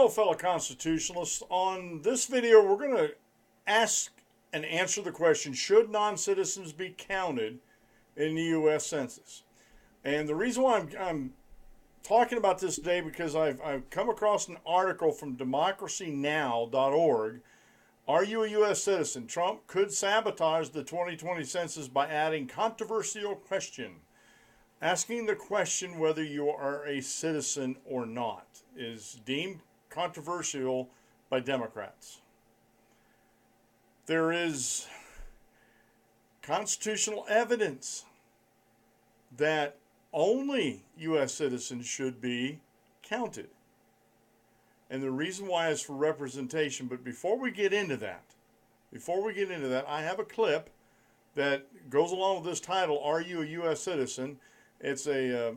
Hello, fellow constitutionalists. On this video, we're going to ask and answer the question, should non-citizens be counted in the U.S. Census? And the reason why I'm talking about this today, because I've come across an article from democracynow.org. Are you a U.S. citizen? Trump could sabotage the 2020 census by adding controversial question. Asking the question whether you are a citizen or not is deemed controversial by Democrats. There is constitutional evidence that only U.S. citizens should be counted. And the reason why is for representation. But before we get into that, I have a clip that goes along with this title, Are You a U.S. Citizen? It's a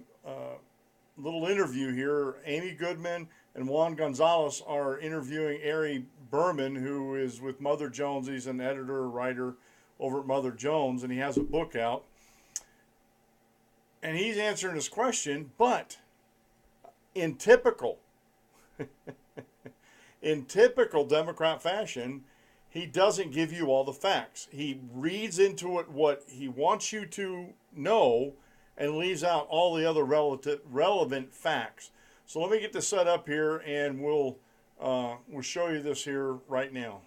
little interview here. Amy Goodman and Juan Gonzalez are interviewing Ari Berman, who is with Mother Jones. He's an editor, writer over at Mother Jones, and he has a book out. And he's answering this question, but in typical Democrat fashion, he doesn't give you all the facts. He reads into it what he wants you to know and leaves out all the other relevant facts. So let me get this set up here, and we'll show you this here right now.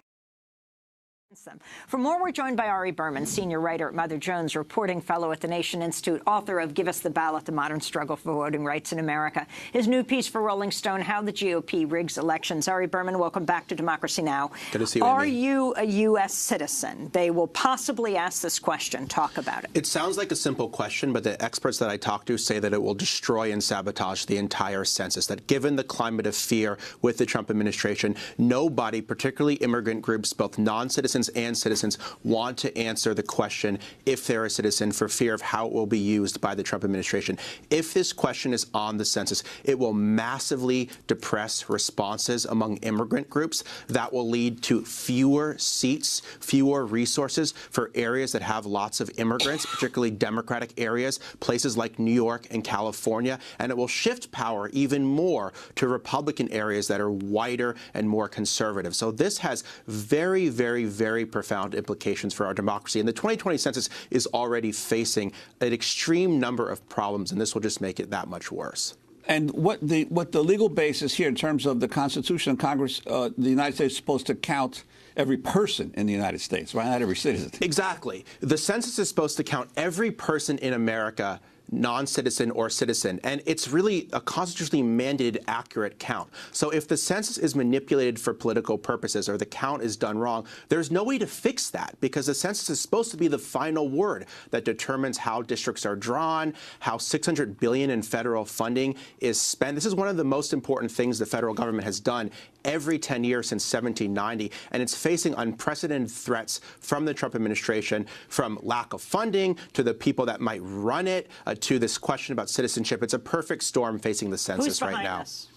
For more, we're joined by Ari Berman, senior writer at Mother Jones, reporting fellow at the Nation Institute, author of Give Us the Ballot, The Modern Struggle for Voting Rights in America. His new piece for Rolling Stone, How the GOP Rigs Elections. Ari Berman, welcome back to Democracy Now! Good to see you, Are Amy. you a U.S. citizen? They will possibly ask this question. Talk about it. It sounds like a simple question, but the experts that I talk to say that it will destroy and sabotage the entire census, that given the climate of fear with the Trump administration, nobody, particularly immigrant groups, both non-citizens and citizens, want to answer the question if they're a citizen for fear of how it will be used by the Trump administration. If this question is on the census, it will massively depress responses among immigrant groups. That will lead to fewer seats, fewer resources for areas that have lots of immigrants, particularly Democratic areas, places like New York and California, and it will shift power even more to Republican areas that are whiter and more conservative. So this has very, very, very profound implications for our democracy. And the 2020 census is already facing an extreme number of problems, and this will just make it that much worse. And what the legal basis here in terms of the Constitution and Congress, the United States is supposed to count every person in the United States, right? Not every citizen. Exactly. The census is supposed to count every person in America, non-citizen or citizen, and it's really a constitutionally mandated accurate count. So if the census is manipulated for political purposes or the count is done wrong, there's no way to fix that, because the census is supposed to be the final word that determines how districts are drawn, how $600 billion in federal funding is spent. This is one of the most important things the federal government has done every 10 years since 1790, and it's facing unprecedented threats from the Trump administration, from lack of funding to the people that might run it, to this question about citizenship. It's a perfect storm facing the census right now. Us?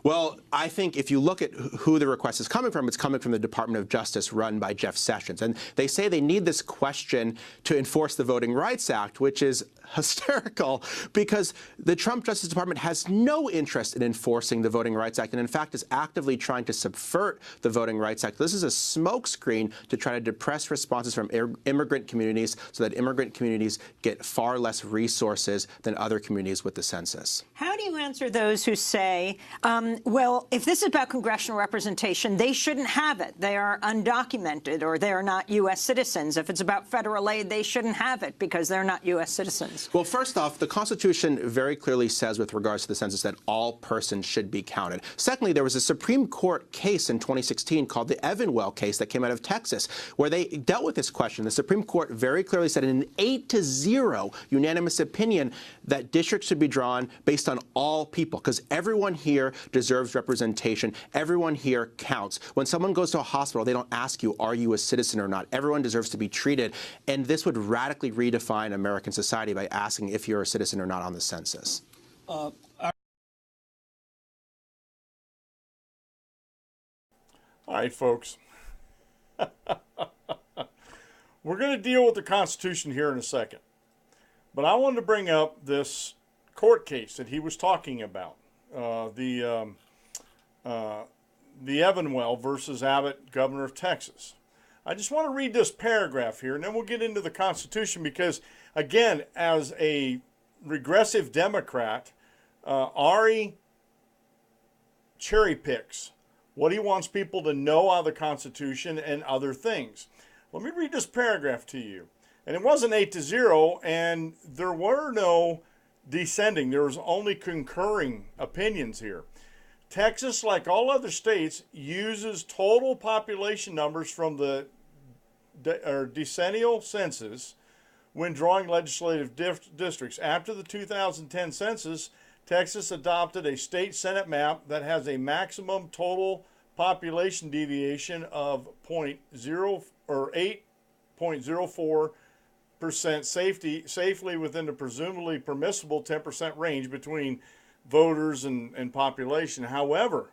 Well, I think if you look at who the request is coming from, it's coming from the Department of Justice run by Jeff Sessions. And they say they need this question to enforce the Voting Rights Act, which is hysterical because the Trump Justice Department has no interest in enforcing the Voting Rights Act and, in fact, is actively trying to subvert the Voting Rights Act. This is a smokescreen to try to depress responses from immigrant communities so that immigrant communities get far less resources than other communities with the census. How do you answer those who say, well, if this is about congressional representation, they shouldn't have it. They are undocumented or they are not U.S. citizens. If it's about federal aid, they shouldn't have it because they're not U.S. citizens. Well, first off, the Constitution very clearly says with regards to the census that all persons should be counted. Secondly, there was a Supreme Court case in 2016 called the Evanwell case that came out of Texas, where they dealt with this question. The Supreme Court very clearly said in an 8-0 unanimous opinion that districts should be drawn based on all people, because everyone here deserves representation. Everyone here counts. When someone goes to a hospital, they don't ask you, are you a citizen or not? Everyone deserves to be treated. And this would radically redefine American society by asking if you're a citizen or not on the census. All right, folks. We're going to deal with the Constitution here in a second. But I wanted to bring up this court case that he was talking about. The the Evanwell versus Abbott, governor of Texas. I just want to read this paragraph here, and then we'll get into the Constitution because, again, as a regressive Democrat, Ari cherry picks what he wants people to know out of the Constitution and other things. Let me read this paragraph to you. And it wasn't 8-0, and there were no dissenting. There was only concurring opinions here. Texas, like all other states, uses total population numbers from the decennial census when drawing legislative districts. After the 2010 census, Texas adopted a state Senate map that has a maximum total population deviation of 8.04% safely within the presumably permissible 10% range between voters and population. However,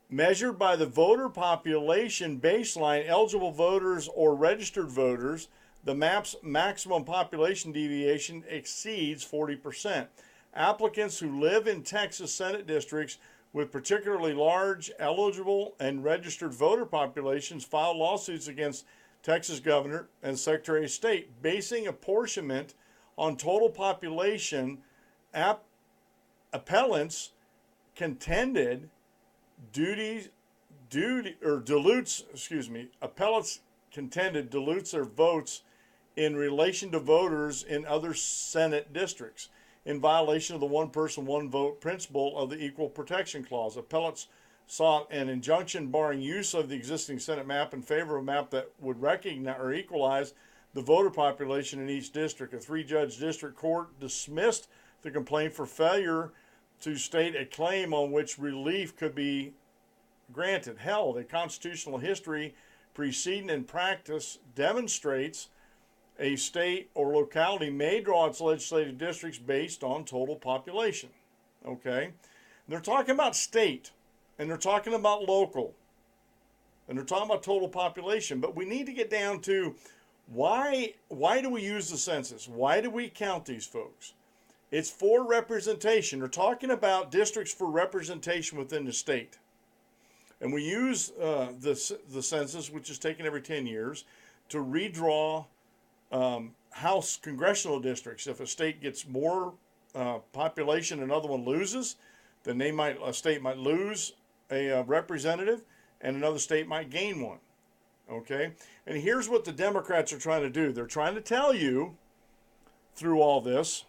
measured by the voter population baseline, eligible voters or registered voters, the map's maximum population deviation exceeds 40%. Applicants who live in Texas Senate districts with particularly large eligible and registered voter populations file lawsuits against Texas governor and secretary of state, basing apportionment on total population. Appellants contended appellants contended dilutes their votes in relation to voters in other Senate districts in violation of the one person, one vote principle of the Equal Protection Clause. Appellants sought an injunction barring use of the existing Senate map in favor of a map that would recognize or equalize the voter population in each district. A 3-judge district court dismissed the complaint for failure to state a claim on which relief could be granted. Held, a constitutional history preceding and practice demonstrates a state or locality may draw its legislative districts based on total population. Okay? And they're talking about state, and they're talking about local, and they're talking about total population, but we need to get down to why do we use the census? Why do we count these folks? It's for representation. They're talking about districts for representation within the state. And we use the census, which is taken every 10 years, to redraw House congressional districts. If a state gets more population and another one loses, then a state might lose a representative and another state might gain one. Okay? And here's what the Democrats are trying to do. They're trying to tell you through all this.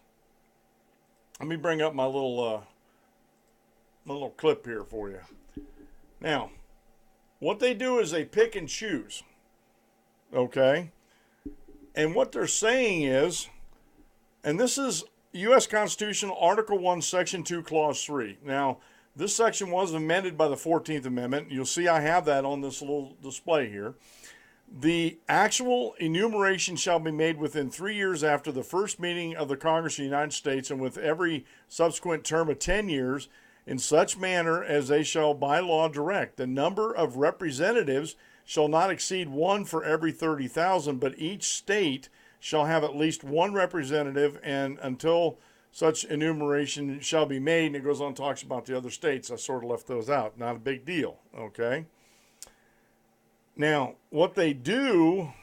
Let me bring up my little clip here for you. Now, what they do is they pick and choose. Okay? And what they're saying is, and this is U.S. Constitution, Article 1, Section 2, Clause 3. Now, this section was amended by the 14th Amendment. You'll see I have that on this little display here. The actual enumeration shall be made within 3 years after the first meeting of the Congress of the United States, and with every subsequent term of 10 years, in such manner as they shall by law direct. The number of representatives shall not exceed one for every 30,000, but each state shall have at least one representative, and until such enumeration shall be made, and it goes on and talks about the other states. I sort of left those out. Not a big deal, okay? Now, what they do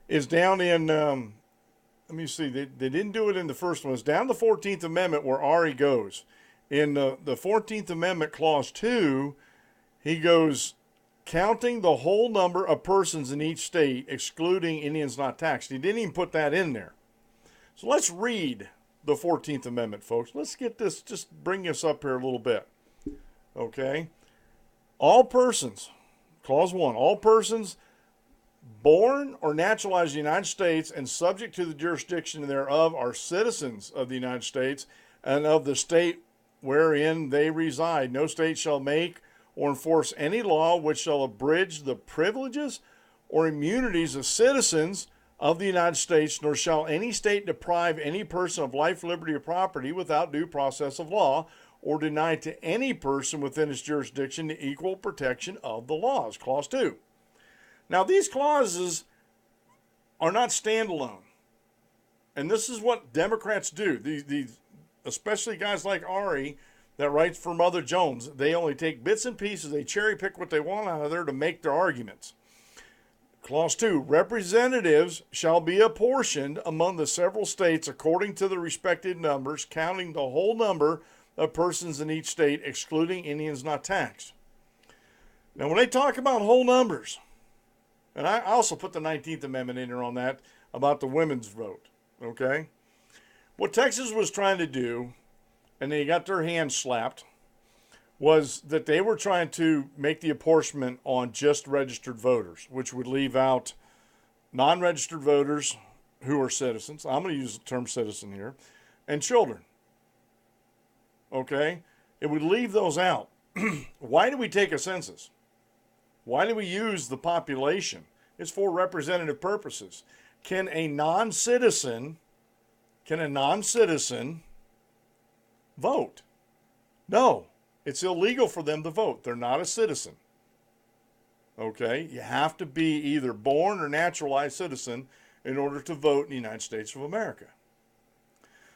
is down in, let me see, they didn't do it in the first one. It's down the 14th Amendment where Ari goes. In the 14th Amendment, Clause 2, he goes, counting the whole number of persons in each state, excluding Indians not taxed. He didn't even put that in there. So let's read the 14th Amendment, folks. Let's get this, just bring this up here a little bit. Okay? All persons, Clause 1, all persons born or naturalized in the United States and subject to the jurisdiction thereof are citizens of the United States and of the state wherein they reside. No state shall make or enforce any law which shall abridge the privileges or immunities of citizens of the United States, nor shall any state deprive any person of life, liberty, or property without due process of law, or deny to any person within its jurisdiction the equal protection of the laws. Clause 2. Now, these clauses are not standalone. And this is what Democrats do. These especially guys like Ari, that writes for Mother Jones. They only take bits and pieces. They cherry pick what they want out of there to make their arguments. Clause 2, representatives shall be apportioned among the several states according to the respective numbers, counting the whole number of persons in each state, excluding Indians not taxed. Now, when they talk about whole numbers, and I also put the 19th Amendment in there on that about the women's vote, okay? What Texas was trying to do, and they got their hands slapped, was that they were trying to make the apportionment on just registered voters, which would leave out non-registered voters who are citizens. I'm going to use the term citizen here, and children. Okay? It would leave those out. Why do we take a census? Why do we use the population? It's for representative purposes. Can a non-citizen vote? No. It's illegal for them to vote. They're not a citizen. Okay? You have to be either born or naturalized citizen in order to vote in the United States of America.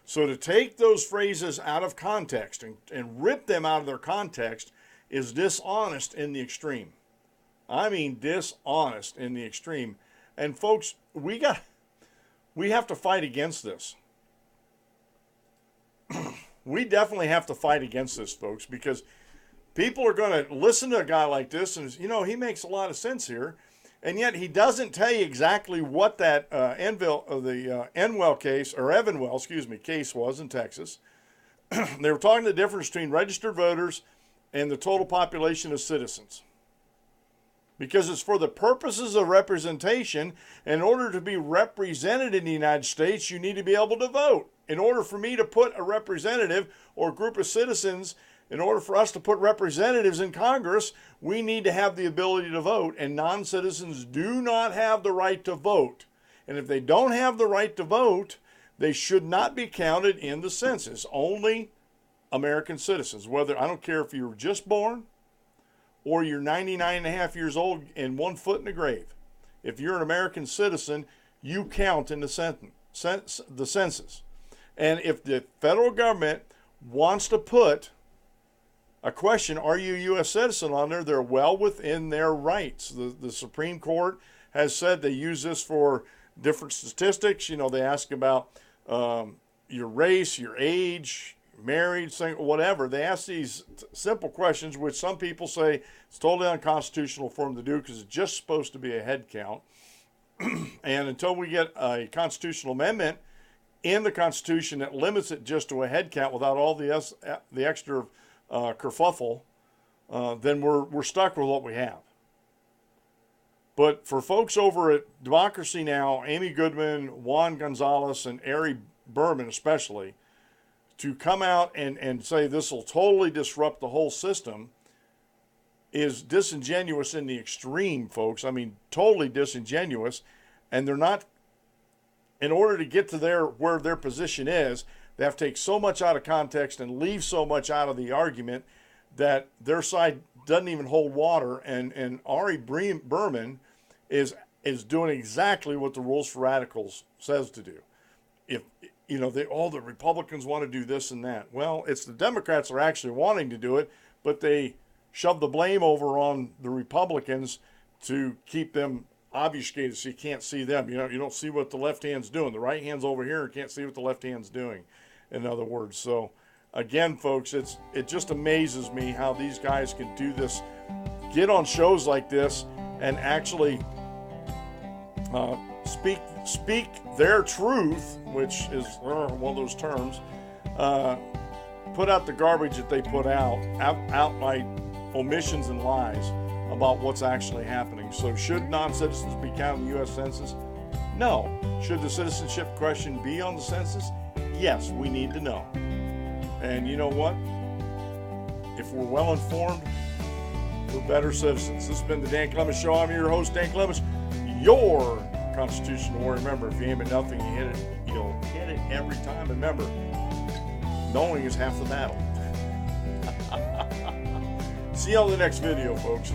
So to take those phrases out of context and rip them out of their context is dishonest in the extreme. I mean dishonest in the extreme. And folks, we have to fight against this. We definitely have to fight against this, folks, because people are going to listen to a guy like this and, you know, he makes a lot of sense here, and yet he doesn't tell you exactly what that Evanwell case was in Texas. They were talking the difference between registered voters and the total population of citizens. Because it's for the purposes of representation. In order to be represented in the United States, you need to be able to vote. In order for me to put a representative or a group of citizens, in order for us to put representatives in Congress, we need to have the ability to vote. And non-citizens do not have the right to vote. And if they don't have the right to vote, they should not be counted in the census. Only American citizens. I don't care if you were just born or you're 99 and a half years old and 1 foot in the grave. If you're an American citizen, you count in the census. And if the federal government wants to put a question, are you a U.S. citizen, on there, they're well within their rights. The Supreme Court has said they use this for different statistics. You know, they ask about your race, your age, married, single, whatever. They ask these simple questions, which some people say it's totally unconstitutional for them to do because it's just supposed to be a head count. And until we get a constitutional amendment in the Constitution that limits it just to a head count without all the extra kerfuffle, then we're stuck with what we have. But for folks over at Democracy Now!, Amy Goodman, Juan Gonzalez, and Ari Berman especially, to come out and say this will totally disrupt the whole system is disingenuous in the extreme, folks. I mean, totally disingenuous. And they're not, in order to get to where their position is, they have to take so much out of context and leave so much out of the argument that their side doesn't even hold water. And Ari Berman is doing exactly what the Rules for Radicals says to do. If you know, all the Republicans want to do this and that. Well, it's the Democrats that are actually wanting to do it, but they shove the blame over on the Republicans to keep them obfuscated so you can't see them. You know, you don't see what the left hand's doing. The right hand's over here and can't see what the left hand's doing, in other words. So, again, folks, it just amazes me how these guys can do this, get on shows like this, and actually speak their truth, which is one of those terms, put out the garbage that they put out by omissions and lies about what's actually happening. So should non-citizens be counted in the U.S. Census? No. Should the citizenship question be on the census? Yes, we need to know. And you know what? If we're well informed, we're better citizens. This has been the Dan Clements Show. I'm your host, Dan Clements, your constitutional warrior. Remember, if you aim at nothing, you hit it. You'll hit it every time. Remember, knowing is half the battle. See you on the next video, folks.